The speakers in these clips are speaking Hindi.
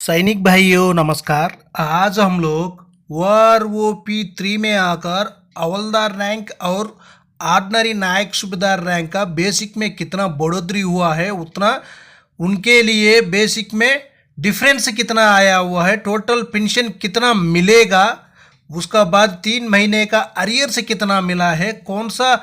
सैनिक भाइयों नमस्कार। आज हम लोग OROP 3 में आकर हवलदार रैंक और ऑर्डिनरी नायक सूबेदार रैंक का बेसिक में कितना बढ़ोतरी हुआ है, उतना उनके लिए बेसिक में डिफरेंस कितना आया हुआ है, टोटल पेंशन कितना मिलेगा, उसका बाद 3 महीने का अरियर से कितना मिला है, कौन सा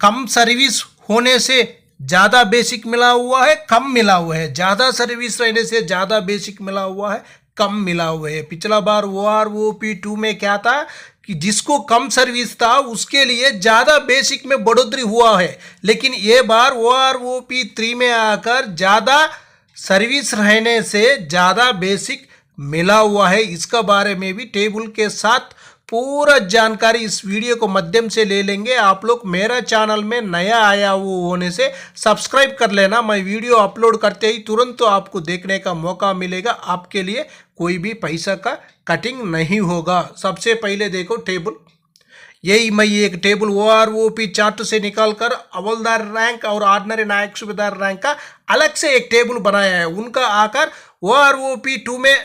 कम सर्विस होने से ज़्यादा बेसिक मिला हुआ है, कम मिला हुआ है, ज़्यादा सर्विस रहने से ज़्यादा बेसिक मिला हुआ है, कम मिला हुआ है। पिछला बार OROP 2 में क्या था कि जिसको कम सर्विस था उसके लिए ज़्यादा बेसिक में बढ़ोतरी हुआ है, लेकिन ये बार OROP 3 में आकर ज़्यादा सर्विस रहने से ज़्यादा बेसिक मिला हुआ है। इसका बारे में भी टेबल के साथ पूरा जानकारी इस वीडियो को माध्यम से ले लेंगे। आप लोग मेरा चैनल में नया आया होने से सब्सक्राइब कर लेना। मैं वीडियो अपलोड करते ही तुरंत तो आपको देखने का मौका मिलेगा, आपके लिए कोई भी पैसा का कटिंग नहीं होगा। सबसे पहले देखो टेबल, यही मैं एक टेबल OROP चार्ट से निकाल कर हवलदार रैंक और ऑर्डिनरी नायक सूबेदार रैंक का अलग से एक टेबल बनाया है। उनका आकर OROP 2 में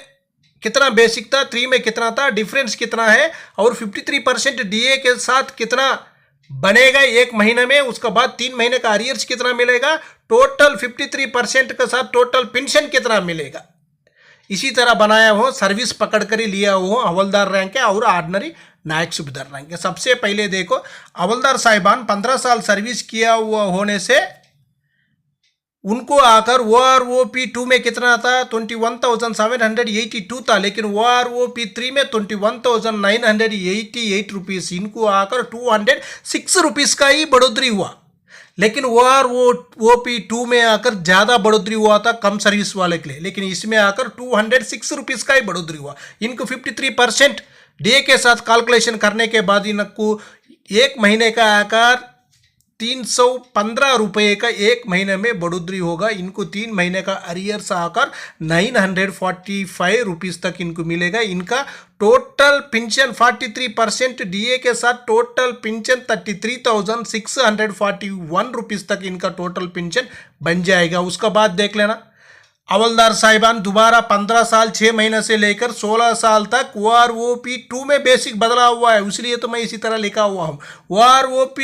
कितना बेसिक था, 3 में कितना था, डिफरेंस कितना है और 53% DA के साथ कितना बनेगा एक महीने में, उसके बाद 3 महीने का अरियर्स कितना मिलेगा, टोटल 53% के साथ टोटल पेंशन कितना मिलेगा, इसी तरह बनाया हो। सर्विस पकड़ कर ही लिया हो हवलदार रैंक और ऑर्डिनरी नायक सूबेदार रैंक। सबसे पहले देखो, हवलदार साहिबान 15 साल सर्विस किया हुआ होने से उनको आकर OROP 2 में कितना था, 21,782 था, लेकिन OROP 3 में 21,988 रुपीस, इनको आकर 206 रुपीस का ही बढ़ोतरी हुआ। लेकिन OROP 2 में आकर ज़्यादा बढ़ोतरी हुआ था कम सर्विस वाले के लिए, लेकिन इसमें आकर 206 रुपीस का ही बढ़ोतरी हुआ। इनको 53% डे के साथ कैलकुलेशन करने के बाद इनको एक महीने का आकर 315 रुपये का एक महीने में बढ़ोतरी होगा। इनको 3 महीने का अरियर्स आकर 945 रुपीस तक इनको मिलेगा। इनका टोटल पेंशन 43% DA के साथ टोटल पेंशन 33,641 रुपीस तक इनका टोटल पेंशन बन जाएगा। उसका बाद देख लेना, हवलदार साहिबान दोबारा 15 साल 6 महीने से लेकर 16 साल तक OROP 2 में बेसिक बदला हुआ है, इसलिए तो मैं इसी तरह लिखा हुआ हूँ। OROP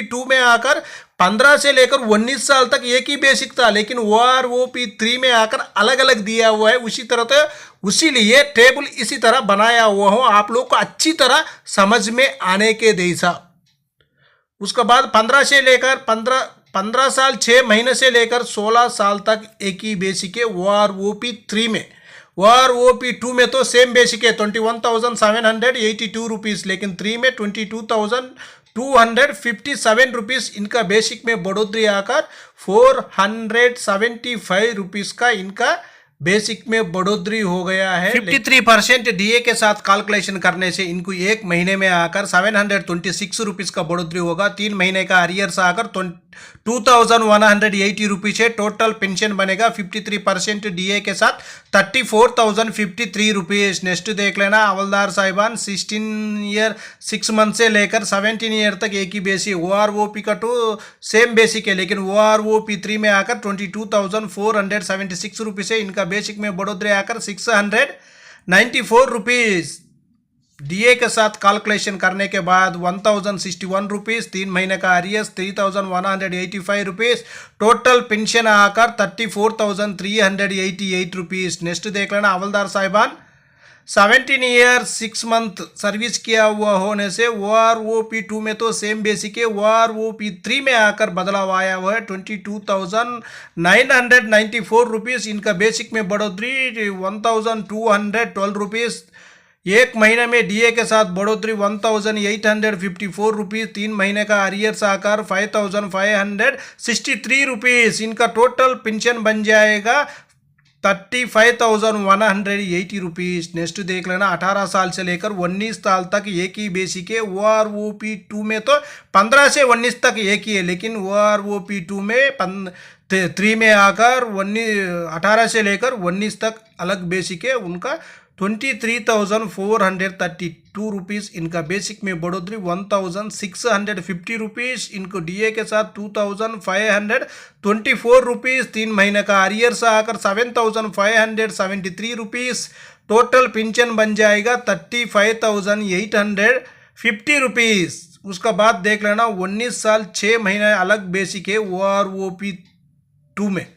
2 में आकर 15 से लेकर 19 साल तक एक ही बेसिक था, लेकिन OROP 3 में आकर अलग अलग दिया हुआ है। उसी तरह तो उसीलिए टेबल इसी तरह बनाया हुआ हूँ, आप लोग को अच्छी तरह समझ में आने के जैसा। उसके बाद 15 साल 6 महीने से लेकर 16 साल तक एक ही बेसिक है OROP 3 में। OROP 2 में तो सेम बेसिक है 21,782 रुपीस, लेकिन 3 में 22,257 रुपीस इनका बेसिक में बढ़ोतरी आकर 475 रुपीस का इनका बेसिक में बढ़ोतरी हो गया है। 53% DA के साथ कैलकुलेशन करने से इनको एक महीने में आकर 726 रुपीस का बढ़ोतरी होगा। 3 महीने का अरियर्स आकर 2,180 रुपीस है। टोटल पेंशन बनेगा 53% DA के साथ 34,053 रुपीस। नेक्स्ट देख लेना, हवलदार साहिबान 16 ईयर 6 मंथ से लेकर 17 ईयर तक एक ही बेसिक। OROP का तो सेम बेसिक है, लेकिन OROP 3 में आकर 22,476 रुपीस है। इनका बेसिक में बढ़ोतरी आकर 694 रुपीस। DA के साथ कैलकुलेशन करने के बाद 1,061 रुपीस, 3 महीने का अरियर्स 3,185 रुपीस, टोटल पेंशन आकर 34,388 रुपीस। नेक्स्ट देख लेना, हवलदार साहिबान 17 ईयर 6 मंथ सर्विस किया हुआ होने से OROP 2 में तो सेम बेसिक है, OROP 3 में आकर बदलाव आया हुआ है 22,994 रुपीस। इनका बेसिक में बढ़ोतरी 1,212 रुपीस। एक महीने में DA के साथ बढ़ोतरी 1,854 रुपीस। 3 महीने का अरियर्स आकर 5,563 रुपीस। इनका टोटल पेंशन बन जाएगा 35,180 रुपीस। नेक्स्ट देख लेना, 18 साल से लेकर 19 साल तक एक ही बेसिक है। OROP 2 में तो 15 से 19 तक एक ही है, लेकिन OROP 2 में 3 में आकर 18 से लेकर 19 तक अलग बेसिक है। उनका 23,432 रुपीज़। इनका बेसिक में बढ़ोतरी 1,650 रुपीज़। इनको डीए के साथ 2,524 रुपीज़। 3 महीने का आरियर्स आकर 7,573 रुपीज़। टोटल पेंशन बन जाएगा 35,850 रुपीज़। उसका बाद देख लेना 19 साल 6 महीने अलग बेसिक है OROP 2 में।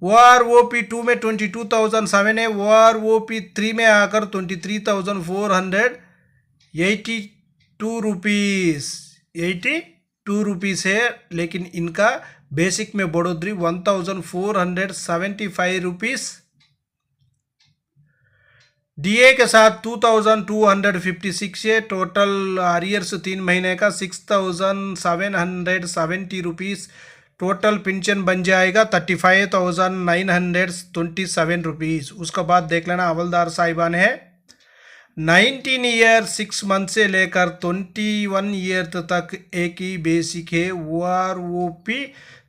OROP 2 में 22,007 है। OROP 3 में आकर 23,482 रुपीज़ 82 रुपीज़ है। लेकिन इनका बेसिक में बढ़ोतरी 1,475 रुपीज़। डीए के साथ 2,256 है। टोटल आरियर्स 3 महीने का 6,770 रुपीज़। टोटल पेंशन बन जाएगा 35,927 रुपीज़। उसका बाद देख लेना हवलदार साहिबान है 19 ईयर 6 मंथ से लेकर 21 ईयर तक एक ही बेसिक है। OROP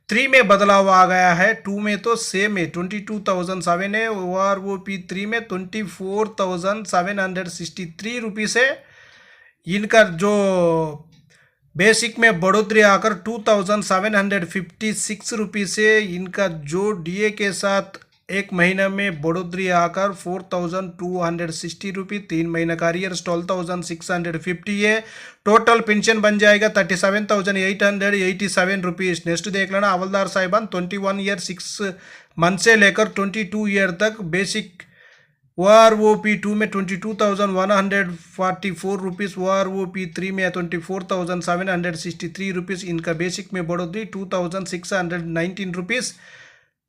3 में बदलाव आ गया है। 2 में तो सेम है 22,007 है। OROP 3 में 24,763 रुपीज़ है। इनका जो बेसिक में बढ़ोतरी आकर 2,756 रुपीज़ है। इनका जो डीए के साथ एक महीना में बढ़ोतरी आकर 4,260 रुपीज़। 3 महीने का आरियर्स 12,650 है। टोटल पेंशन बन जाएगा 37,887 रुपीज़। नेक्स्ट देख लेना हवलदार साहिबान 21 ईयर 6 मंथ से लेकर 22 ईयर तक बेसिक। OROP 2 में 22,144 रुपीज़। OROP 3 में 24,763 रुपीज़। इनका बेसिक में बढ़ोतरी 2,619 रुपीज़।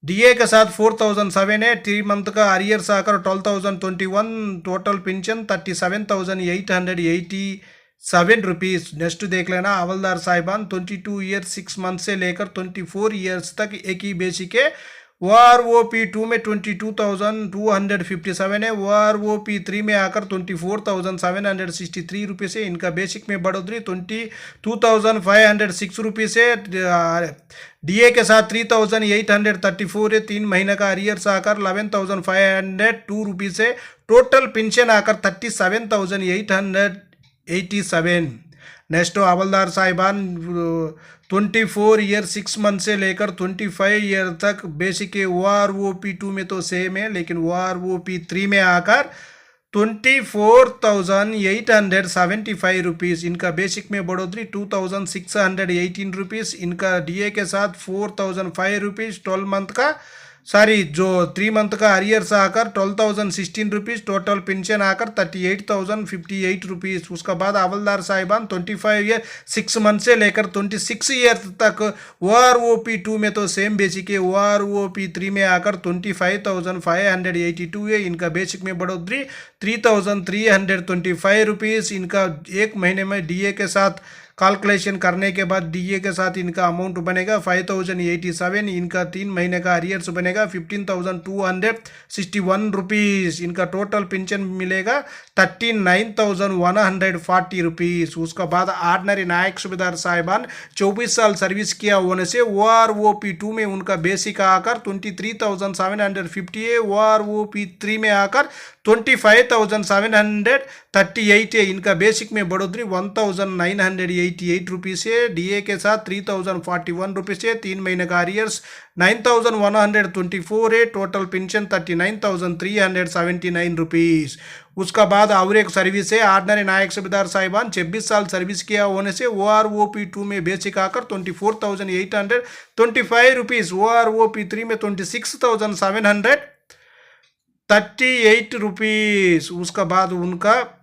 डीए के साथ 4,007 है। 3 मंथ का आरियर्स आकर 12,021। Total pension 37,887 rupees. नेक्स्ट देख लेना हवलदार साहिबान 22 ईयर 6 मंथ से लेकर 24 ईयर्स तक एक ही बेसिक है। OROP 2 में 22,257 है। OROP 3 में आकर 24,763 रुपीज़ है। इनका बेसिक में बढ़ोतरी 22,506 रुपीज़ है। डीए के साथ 3,834 है। 3 महीने का आरियर्स आकर 11,502 रुपीज़ है। टोटल पेंशन आकर 37,887। नेक्स्ट हवलदार साहिबान 24 ईयर 6 मंथ से लेकर 25 ईयर तक बेसिक है। OROP 2 में तो सेम है। लेकिन OROP 3 में आकर 24,875 रुपीज़। इनका बेसिक में बढ़ोतरी 2,618 रुपीज़। इनका डीए के साथ 4,005 रुपीज़। 12 मंथ का जो 3 मंथ का आरियर्स आकर 12,016 रुपीज़। टोटल पेंशन आकर 38,058 रुपीज़। उसका बाद हवलदार साहिबान 25 ईयर 6 मंथ से लेकर 26 ईयर तक OROP 2 में तो सेम बेसिक है। OROP 3 में आकर 25,582 है। इनका बेसिक में बढ़ोतरी 3,325 रुपीज़। इनका एक महीने में डीए के साथ कैलकुलेशन करने के बाद डीए के साथ इनका अमाउंट बनेगा 5,087। इनका 3 महीने का आरियर्स बनेगा 15,261 रुपीज़। इनका टोटल पेंशन मिलेगा 39,140 रुपीज़। उसका बाद ऑर्डिनरी नायक सूबेदार साहिबान 24 साल सर्विस किया होने से OROP 2 में उनका बेसिक आकर 23,750 है। OROP 3 में आकर 25,738 है। इनका बेसिक में बढ़ोतरी 1,988 रुपीज़ है। डीए के साथ 3,041 रुपीज़ है। 3 महीने का आरियर्स 9,124 है। Total pension 39,379 rupees. उसका बाद और एक सर्विस है ऑर्डिनरी नायक सूबेदार साहिबान 26 साल सर्विस किया होने से OROP 2 में बेसिक आकर 24,825 रुपीज़। OROP 3 में 26,738 रुपीज़। उसका बाद उनका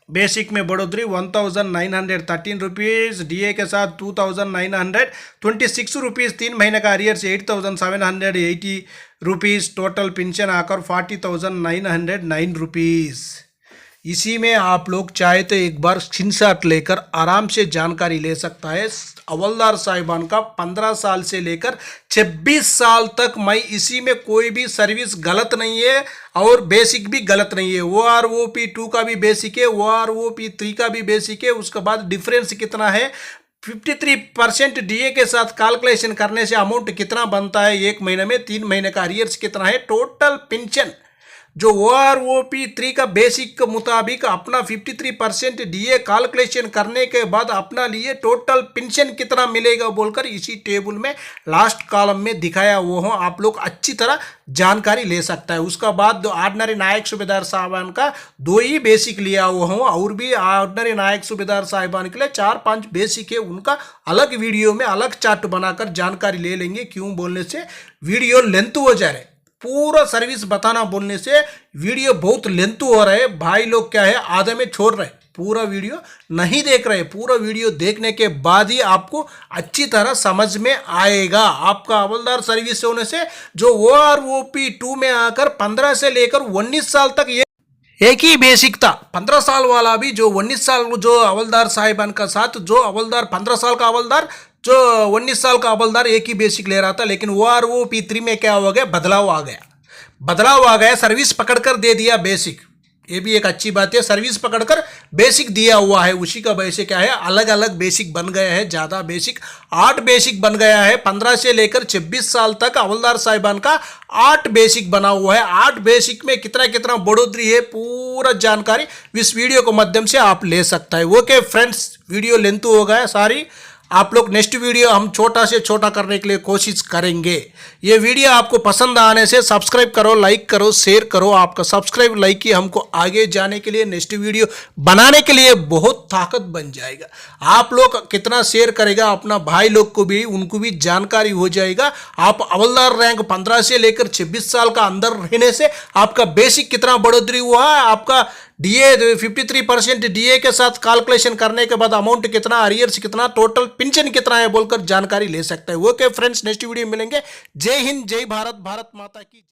बेसिक में बढ़ोतरी 1,913 रुपीज़। डीए के साथ 2,926 रुपीज़। 3 महीने का आरियर्स 8,780 रुपीज़। टोटल पेंशन आकर 40,909 रुपीज़। इसी में आप लोग चाहे तो एक बार स्क्रीनशॉट लेकर आराम से जानकारी ले सकता है। हवलदार साहिबान का 15 साल से लेकर 26 साल तक मैं इसी में कोई भी सर्विस गलत नहीं है और बेसिक भी गलत नहीं है। OROP 2 का भी बेसिक है, OROP 3 का भी बेसिक है। उसके बाद डिफरेंस कितना है 53% डीए के साथ कैलकुलेशन करने से अमाउंट कितना बनता है एक महीने में, 3 महीने का आरियर्स कितना है, टोटल पेंशन जो OROP3 का बेसिक के मुताबिक अपना 53% डीए कैलकुलेशन करने के बाद अपना लिए टोटल पेंशन कितना मिलेगा बोलकर इसी टेबल में लास्ट कॉलम में दिखाया वो हो, आप लोग अच्छी तरह जानकारी ले सकता है। उसका बाद ऑर्डिनरी नायक सूबेदार साहबान का 2 ही बेसिक लिया हुआ हूँ, और भी ऑर्डिनरी नायक सूबेदार साहबान के लिए 4-5 बेसिक है, उनका अलग वीडियो में अलग चार्ट बनाकर जानकारी ले लेंगे। क्यों बोलने से वीडियो लेंथ हो जा रहा है, पूरा सर्विस बताना बोलने से वीडियो बहुत लेंथ हो रहा है। भाई लोग क्या है आधे में छोड़ रहे, पूरा वीडियो नहीं देख रहे। पूरा वीडियो देखने के बाद ही आपको अच्छी तरह समझ में आएगा। आपका हवलदार सर्विस होने से जो OROP2 में आकर 15 से लेकर 19 साल तक ये एक ही बेसिक था। 15 साल वाला भी जो 19 साल जो हवलदार साहिबान का साथ जो हवलदार 15 साल का हवलदार जो 19 साल का हवलदार एक ही बेसिक ले रहा था, लेकिन OROP3 में क्या हो गया, बदलाव आ गया, सर्विस पकड़कर दे दिया बेसिक। ये भी एक अच्छी बात है, सर्विस पकड़कर बेसिक दिया हुआ है। उसी का वजह से क्या है अलग अलग बेसिक बन गया है, ज़्यादा बेसिक 8 बेसिक बन गया है। 15 से लेकर 26 साल तक हवलदार साहिबान का 8 बेसिक बना हुआ है। 8 बेसिक में कितना कितना बढ़ोतरी है पूरा जानकारी इस वीडियो के माध्यम से आप ले सकता है। ओके फ्रेंड्स, वीडियो लेंथ हो गया, सारी आप लोग नेक्स्ट वीडियो हम छोटा से छोटा करने के लिए कोशिश करेंगे। ये वीडियो आपको पसंद आने से सब्सक्राइब करो, लाइक करो, शेयर करो। आपका सब्सक्राइब लाइक ही हमको आगे जाने के लिए नेक्स्ट वीडियो बनाने के लिए बहुत ताकत बन जाएगा। आप लोग कितना शेयर करेगा अपना भाई लोग को भी, उनको भी जानकारी हो जाएगा। आप हवलदार रैंक 15 से लेकर 26 साल का अंदर रहने से आपका बेसिक कितना बढ़ोतरी हुआ है, आपका डीए 53% डीए के साथ कैलकुलेशन करने के बाद अमाउंट कितना, अरियर्स कितना, टोटल पेंशन कितना है बोलकर जानकारी ले सकते हैं। ओके फ्रेंड्स, नेक्स्ट वीडियो में मिलेंगे। जय हिंद, जय भारत, भारत माता की।